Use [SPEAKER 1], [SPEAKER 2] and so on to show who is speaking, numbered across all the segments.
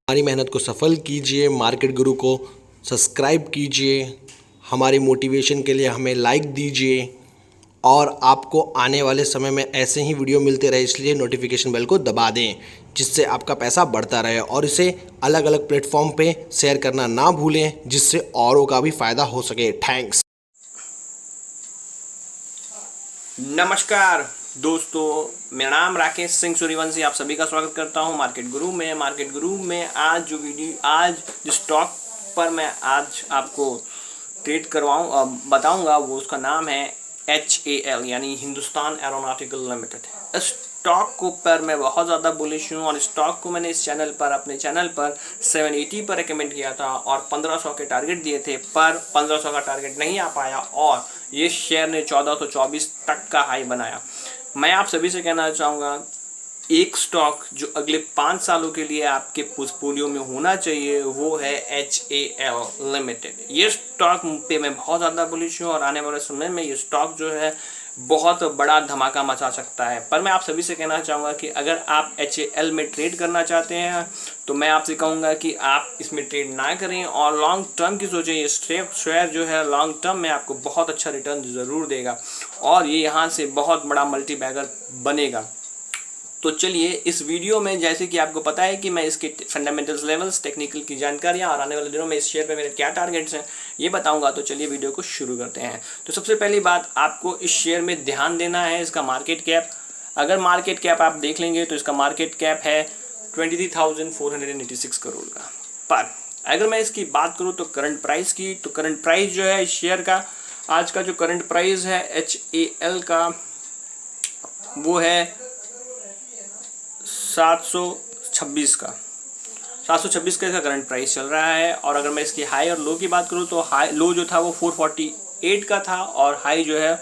[SPEAKER 1] हमारी मेहनत को सफल कीजिए, मार्केट गुरु को सब्सक्राइब कीजिए, हमारी मोटिवेशन के लिए हमें लाइक दीजिए और आपको आने वाले समय में ऐसे ही वीडियो मिलते रहे, इसलिए नोटिफिकेशन बेल को दबा दें जिससे आपका पैसा बढ़ता रहे और इसे अलग अलग प्लेटफॉर्म पे शेयर करना ना भूलें जिससे औरों का भी फ़ायदा हो सके। थैंक्स।
[SPEAKER 2] नमस्कार दोस्तों, मेरा नाम राकेश सिंह सूर्यवंशी, आप सभी का स्वागत करता हूं मार्केट गुरु में। आज जिस स्टॉक पर मैं आज आपको ट्रेड बताऊंगा वो उसका नाम है HAL यानी हिंदुस्तान एरोनॉटिकल लिमिटेड। इस स्टॉक को पर मैं बहुत ज़्यादा बुलिश हूँ और स्टॉक को मैंने अपने चैनल पर 780 पर रिकमेंड किया था और 1500 के टारगेट दिए थे, पर 1500 का टारगेट नहीं आ पाया और ये शेयर ने 1424 तक का हाई बनाया। मैं आप सभी से कहना चाहूँगा, एक स्टॉक जो अगले 5 सालों के लिए आपके पोर्टफोलियो में होना चाहिए वो है HAL लिमिटेड। ये स्टॉक पे मैं बहुत ज़्यादा बुलिश हूँ और आने वाले समय में ये स्टॉक जो है बहुत बड़ा धमाका मचा सकता है। पर मैं आप सभी से कहना चाहूँगा कि अगर आप HAL में ट्रेड करना चाहते हैं तो मैं आपसे कहूँगा कि आप इसमें ट्रेड ना करें और लॉन्ग टर्म की सोचें। ये शेयर जो है लॉन्ग टर्म में आपको बहुत अच्छा रिटर्न ज़रूर देगा और ये यहाँ से बहुत बड़ा मल्टी बैगर बनेगा। तो चलिए इस वीडियो में, जैसे कि आपको पता है कि मैं इसके फंडामेंटल्स लेवल्स, टेक्निकल की जानकारियां और आने वाले दिनों में इस शेयर पे मेरे क्या टारगेट्स हैं ये बताऊंगा। तो चलिए वीडियो को शुरू करते हैं। तो सबसे पहली बात, आपको इस शेयर में ध्यान देना है इसका मार्केट कैप। अगर मार्केट कैप आप देख लेंगे तो इसका मार्केट कैप है 23,486 करोड़ का। पर अगर मैं इसकी बात करूँ तो करंट प्राइस की, तो करंट प्राइस जो है इस शेयर का, आज का जो करंट प्राइस है HAL का वो है 726 का 726 का इसका करंट प्राइस चल रहा है। और अगर मैं इसकी हाई और लो की बात करूं तो लो जो था वो 448 का था और हाई जो है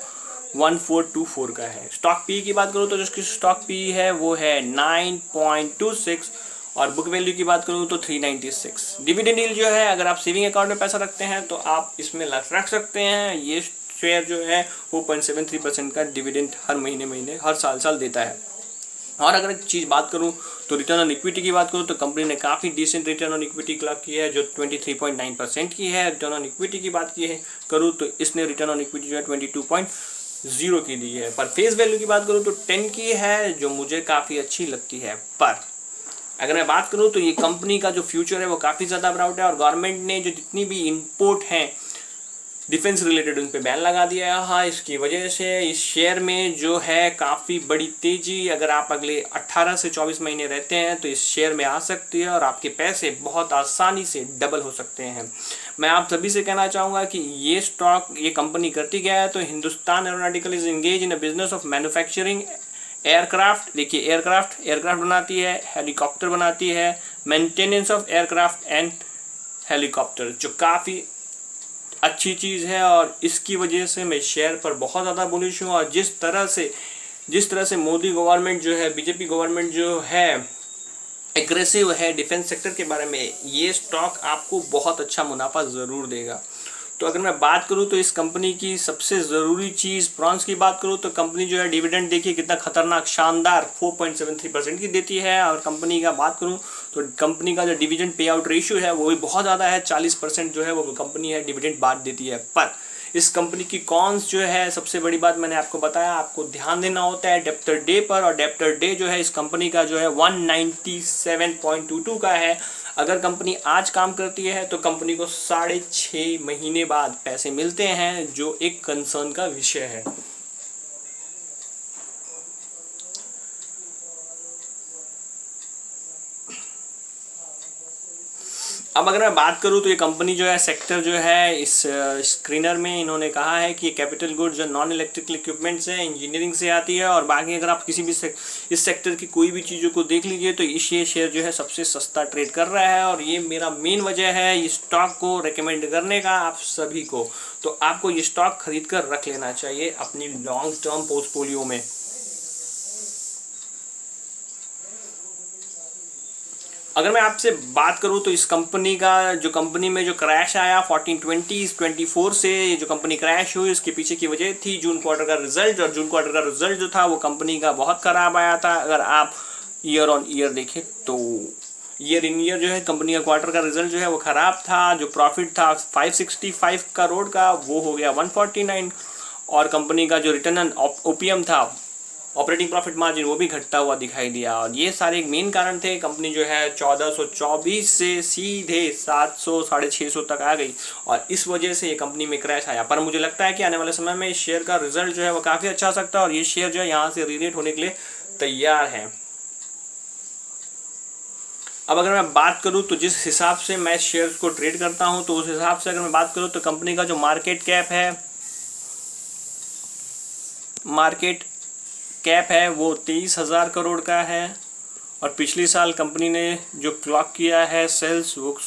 [SPEAKER 2] 1424 का है। स्टॉक पी की बात करूं तो जिसकी स्टॉक पी है वो है 9.26 और बुक वैल्यू की बात करूं तो 396। डिविडेंड यील्ड जो है, अगर आप सेविंग अकाउंट में पैसा रखते हैं तो आप इसमें रख सकते हैं। ये शेयर जो है 4.73% का डिविडेंड हर महीने हर साल देता है। और अगर एक चीज़ बात करूं तो रिटर्न ऑन इक्विटी की बात करूं तो कंपनी ने काफ़ी decent return on equity clock की है जो 23.9% की है। रिटर्न ऑन इक्विटी की बात करूं तो इसने रिटर्न ऑन इक्विटी जो है 22.0 की दी है। पर फेस वैल्यू की बात करूं तो 10 की है जो मुझे काफ़ी अच्छी लगती है। पर अगर मैं बात करूं तो ये कंपनी का जो फ्यूचर है वो काफ़ी ज़्यादा ब्राइट है और गवर्नमेंट ने जो जितनी भी इम्पोर्ट हैं डिफेंस रिलेटेड उन पे बैन लगा दिया है। हाँ, इसकी वजह से इस शेयर में जो है काफ़ी बड़ी तेज़ी, अगर आप अगले 18 से 24 महीने रहते हैं तो इस शेयर में आ सकती है और आपके पैसे बहुत आसानी से डबल हो सकते हैं। मैं आप सभी से कहना चाहूँगा कि ये कंपनी करती क्या है, तो Hindustan aeronautical is engage in a business of manufacturing aircraft. देखिए, एयरक्राफ्ट बनाती है, हेलीकॉप्टर बनाती है, maintenance of aircraft and helicopter, जो काफ़ी अच्छी चीज़ है और इसकी वजह से मैं शेयर पर बहुत ज़्यादा बुलिश हूँ। और जिस तरह से मोदी गवर्नमेंट जो है, बीजेपी गवर्नमेंट जो है एग्रेसिव है डिफेंस सेक्टर के बारे में, ये स्टॉक आपको बहुत अच्छा मुनाफा ज़रूर देगा। तो अगर मैं बात करूं तो इस कंपनी की सबसे ज़रूरी चीज़ प्रॉन्स की बात करूं तो कंपनी जो है डिविडेंड देखिए कितना खतरनाक शानदार 4.73% की देती है। और कंपनी का बात करूं तो कंपनी का जो डिविडेंड पे आउट रेशियो है वो भी बहुत ज़्यादा है, 40% जो है वो कंपनी है डिविडेंड बांट देती है। पर इस कंपनी की कॉन्स जो है, सबसे बड़ी बात मैंने आपको बताया, आपको ध्यान देना होता है डेप्टर डे पर। और डेप्टर डे जो है इस कंपनी का जो है 197.22 का है। अगर कंपनी आज काम करती है तो कंपनी को 6.5 महीने बाद पैसे मिलते हैं, जो एक कंसर्न का विषय है। अब अगर मैं बात करूं तो ये कंपनी जो है सेक्टर जो है, इस स्क्रीनर में इन्होंने कहा है कि कैपिटल गुड्स जो नॉन इलेक्ट्रिकल इक्विपमेंट्स हैं, इंजीनियरिंग से आती है। और बाकी अगर आप किसी भी इस सेक्टर की कोई भी चीज़ों को देख लीजिए तो ये शेयर जो है सबसे सस्ता ट्रेड कर रहा है। और ये मेरा मेन वजह है इस स्टॉक को रिकमेंड करने का आप सभी को। तो आपको ये स्टॉक खरीद कर रख लेना चाहिए अपनी लॉन्ग टर्म पोर्टफोलियो में। अगर मैं आपसे बात करूं तो इस कंपनी में जो क्रैश आया 14/20/24 से, ये जो कंपनी क्रैश हुई उसके पीछे की वजह थी जून क्वार्टर का रिजल्ट। और जून क्वार्टर का रिजल्ट जो था वो कंपनी का बहुत खराब आया था। अगर आप ईयर ऑन ईयर देखें तो ईयर इन ईयर जो है कंपनी का क्वार्टर का रिजल्ट जो है वो ख़राब था। जो प्रॉफिट था 565 करोड़ का वो हो गया 149, और कंपनी का जो रिटर्न ऑन ओपीएम था, ऑपरेटिंग प्रॉफिट मार्जिन, वो भी घटता हुआ दिखाई दिया। और ये सारे मेन कारण थे। कंपनी जो है 1424 से सीधे 700 650 तक आ गई, और इस वजह से ये कंपनी में क्रैश आया। पर मुझे लगता है कि आने वाले समय में इस शेयर का रिजल्ट जो है वो काफ़ी अच्छा हो सकता है, और ये शेयर जो है यहाँ से रीरेट होने के लिए तैयार है। अब अगर मैं बात करूं तो जिस हिसाब से मैं शेयर्स को ट्रेड करता हूं, तो उस हिसाब से अगर मैं बात करूं तो कंपनी का जो मार्केट कैप है वो 23,000 करोड़ का है, और पिछले साल कंपनी ने जो क्लॉक किया है सेल्स, वो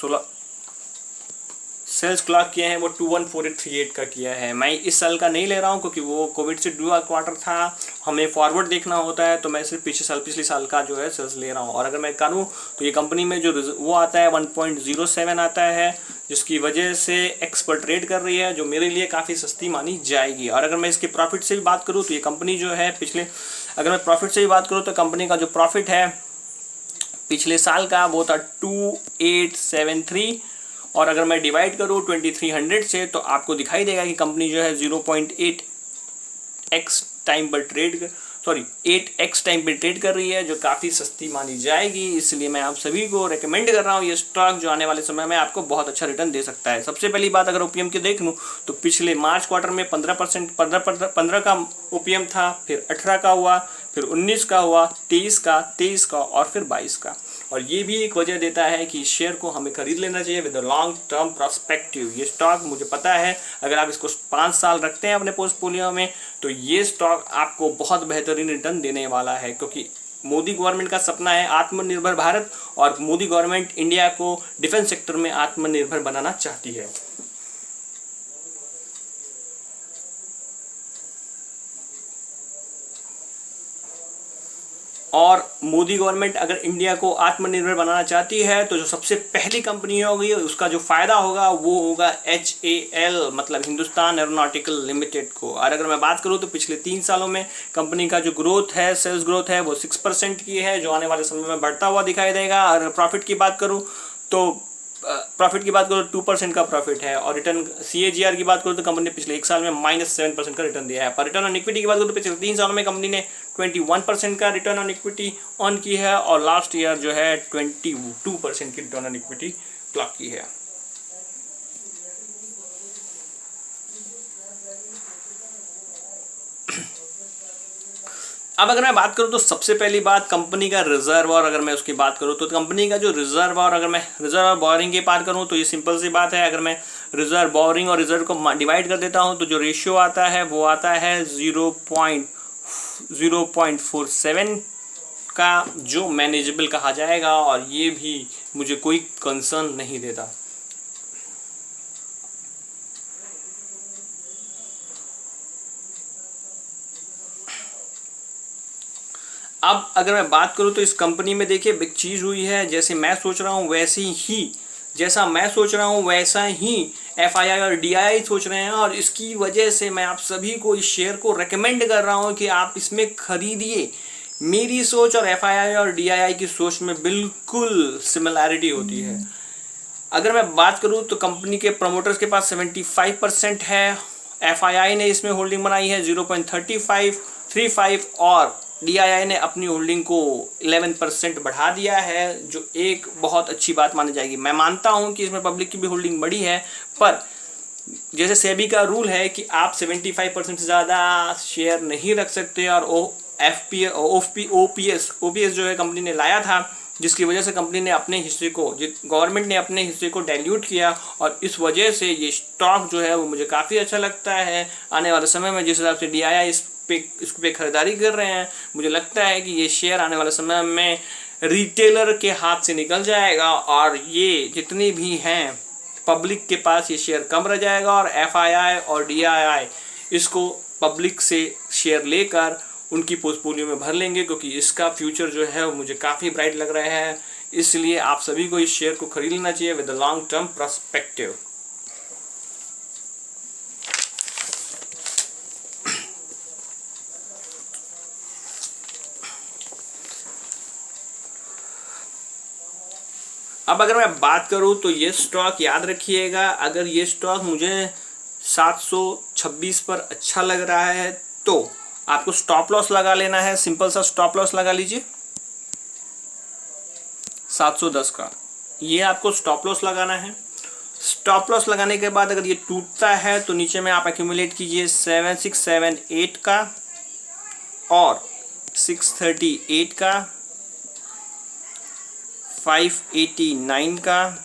[SPEAKER 2] सेल्स क्लॉक किए हैं वो 214838 का किया है। मैं इस साल का नहीं ले रहा हूँ क्योंकि वो कोविड से ड्यू क्वार्टर था, हमें फॉरवर्ड देखना पिछले है, तो मैं सिर्फ पिछले साल का जो है सेल्स ले रहा हूँ। और अगर मैं करूँ तो ये कंपनी में जो वो आता है 1.07 आता है, जिसकी वजह से एक्सपर्ट ट्रेड कर रही है, जो मेरे लिए काफ़ी सस्ती मानी जाएगी। और अगर मैं इसके प्रॉफिट से भी बात करूँ तो ये कंपनी जो है अगर मैं प्रॉफिट से भी बात करूँ तो कंपनी का जो प्रॉफिट है पिछले साल का वो था 2873, और अगर मैं डिवाइड करूँ 2300 से तो आपको दिखाई देगा कि कंपनी जो है 8x टाइम पर ट्रेड कर रही है, जो काफ़ी सस्ती मानी जाएगी। इसलिए मैं आप सभी को रेकमेंड कर रहा हूँ ये स्टॉक, जो आने वाले समय में आपको बहुत अच्छा रिटर्न दे सकता है। सबसे पहली बात, अगर ओपीएम की देख लूँ तो पिछले मार्च क्वार्टर में 15 का ओपीएम था, फिर 18 का हुआ, फिर 19 का हुआ, 23 का और फिर 22 का। और ये भी एक वजह देता है कि शेयर को हमें खरीद लेना चाहिए विद लॉन्ग टर्म प्रोस्पेक्टिव। ये स्टॉक मुझे पता है अगर आप इसको 5 साल रखते हैं अपने पोर्टफोलियो में तो ये स्टॉक आपको बहुत बेहतरीन रिटर्न देने वाला है, क्योंकि मोदी गवर्नमेंट का सपना है आत्मनिर्भर भारत, और मोदी गवर्नमेंट इंडिया को डिफेंस सेक्टर में आत्मनिर्भर बनाना चाहती है। और मोदी गवर्नमेंट अगर इंडिया को आत्मनिर्भर बनाना चाहती है तो जो सबसे पहली कंपनी होगी उसका जो फ़ायदा होगा वो होगा HAL, मतलब हिंदुस्तान एरोनॉटिकल लिमिटेड को। और अगर मैं बात करूं तो पिछले 3 सालों में कंपनी का जो ग्रोथ है, सेल्स ग्रोथ है, वो 6% की है, जो आने वाले समय में बढ़ता हुआ दिखाई देगा। और प्रॉफिट की बात करूँ तो 2% का प्रॉफिट है, और रिटर्न CAGR की बात करूँ तो कंपनी ने पिछले 1 साल में -7% का रिटर्न दिया है। पर रिटर्न ऑन इक्विटी की बात करूँ तो पिछले 3 सालों में कंपनी ने 21% का रिटर्न ऑन इक्विटी ऑन की है, और लास्ट ईयर जो है 22% की रिटर्न ऑन इक्विटी क्लॉक की है। अब अगर मैं बात करूं तो सबसे पहली बात कंपनी का रिजर्व, और अगर मैं उसकी बात करूं तो कंपनी का जो रिजर्व, और अगर मैं रिजर्व और बोरिंग की बात करूं तो ये सिंपल सी बात है। अगर मैं रिजर्व, बोरिंग और रिजर्व को डिवाइड कर देता हूं तो जो रेशियो आता है वो आता है 0.47 का, जो मैनेजेबल कहा जाएगा, और ये भी मुझे कोई कंसर्न नहीं देता। अब अगर मैं बात करूं तो इस कंपनी में देखिए बिग चीज़ हुई है, जैसा मैं सोच रहा हूं वैसा ही FII और DII सोच रहे हैं, और इसकी वजह से मैं आप सभी को इस शेयर को रेकमेंड कर रहा हूं कि आप इसमें खरीदिए। मेरी सोच और FII और DII की सोच में बिल्कुल सिमिलैरिटी होती है। अगर मैं बात करूं तो कंपनी के प्रमोटर्स के पास 75% है, FII ने इसमें होल्डिंग बनाई है 0.35, और DII ने अपनी होल्डिंग को 11% बढ़ा दिया है, जो एक बहुत अच्छी बात मानी जाएगी। मैं मानता हूं कि इसमें पब्लिक की भी होल्डिंग बड़ी है, पर जैसे सेबी का रूल है कि आप 75% से ज़्यादा शेयर नहीं रख सकते, और OPS जो है कंपनी ने लाया था, जिसकी वजह से कंपनी ने अपने हिस्से को, गवर्नमेंट ने अपने हिस्से को डाइल्यूट किया, और इस वजह से ये स्टॉक जो है वो मुझे काफ़ी अच्छा लगता है। आने वाले समय में जिस हिसाब से DII इस पे खरीदारी कर रहे हैं, मुझे लगता है कि ये शेयर आने वाले समय में रिटेलर के हाथ से निकल जाएगा, और ये जितनी भी हैं पब्लिक के पास ये शेयर कम रह जाएगा, और FII और DII इसको पब्लिक से शेयर लेकर उनकी पोर्टफोलियो में भर लेंगे, क्योंकि इसका फ्यूचर जो है वो मुझे काफ़ी ब्राइट लग रहा है। इसलिए आप सभी को इस शेयर को खरीद लेना चाहिए विद लॉन्ग टर्म पर्सपेक्टिव। अब अगर मैं बात करूं तो ये स्टॉक याद रखिएगा, अगर ये स्टॉक मुझे 726 पर अच्छा लग रहा है तो आपको स्टॉप लॉस लगा लेना है। सिंपल सा स्टॉप लॉस लगा लीजिए 710 का, ये आपको स्टॉप लॉस लगाना है। स्टॉप लॉस लगाने के बाद अगर ये टूटता है तो नीचे में आप एक्यूमुलेट कीजिए 7678 का और 638 का, 589 का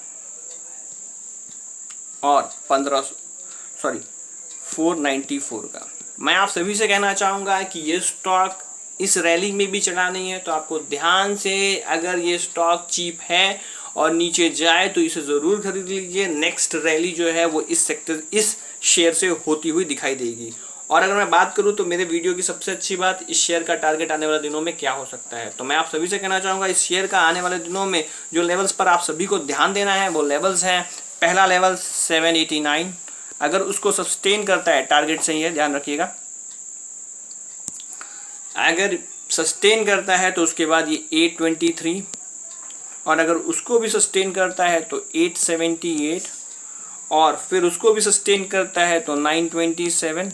[SPEAKER 2] और 494 का। मैं आप सभी से कहना चाहूँगा कि ये स्टॉक इस रैली में भी चढ़ा नहीं है, तो आपको ध्यान से, अगर ये स्टॉक चीप है और नीचे जाए तो इसे ज़रूर खरीद लीजिए। नेक्स्ट रैली जो है वो इस शेयर से होती हुई दिखाई देगी। और अगर मैं बात करूं तो मेरे वीडियो की सबसे अच्छी बात, इस शेयर का टारगेट आने वाले दिनों में क्या हो सकता है, तो मैं आप सभी से कहना चाहूँगा इस शेयर का आने वाले दिनों में जो लेवल्स पर आप सभी को ध्यान देना है वो लेवल्स हैं। पहला लेवल 789, अगर उसको सस्टेन करता है, टारगेट सही है ध्यान रखिएगा, अगर सस्टेन करता है तो उसके बाद ये 823 और अगर उसको भी सस्टेन करता है तो 878 और फिर उसको भी सस्टेन करता है तो 927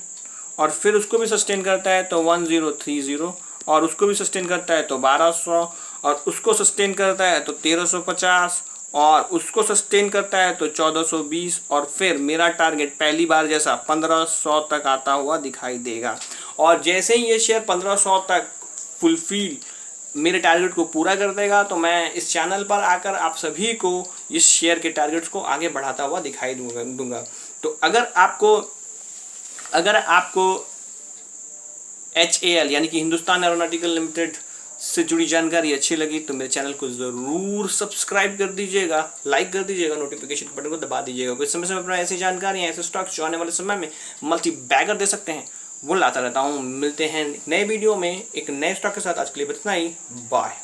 [SPEAKER 2] और फिर उसको भी सस्टेन करता है तो 1030 और उसको भी सस्टेन करता है तो 1200 और उसको सस्टेन करता है तो 1350 और उसको सस्टेन करता है तो 1420 और फिर मेरा टारगेट पहली बार जैसा 1500 तक आता हुआ दिखाई देगा। और जैसे ही ये शेयर 1500 तक फुलफिल मेरे टारगेट को पूरा कर देगा तो मैं इस चैनल पर आकर आप सभी को इस शेयर के टारगेट्स को आगे बढ़ाता हुआ दिखाई दूंगा। तो अगर आपको HAL यानी कि हिंदुस्तान एरोनॉटिकल लिमिटेड से जुड़ी जानकारी अच्छी लगी तो मेरे चैनल को ज़रूर सब्सक्राइब कर दीजिएगा, लाइक कर दीजिएगा, नोटिफिकेशन बटन को दबा दीजिएगा। कुछ समय समय पर ऐसी जानकारी, ऐसे स्टॉक्स जो आने वाले समय में मल्टी बैगर दे सकते हैं वो लाता रहता हूँ। मिलते हैं नए वीडियो में एक नए स्टॉक के साथ। आज के लिए बस इतना ही, बाय।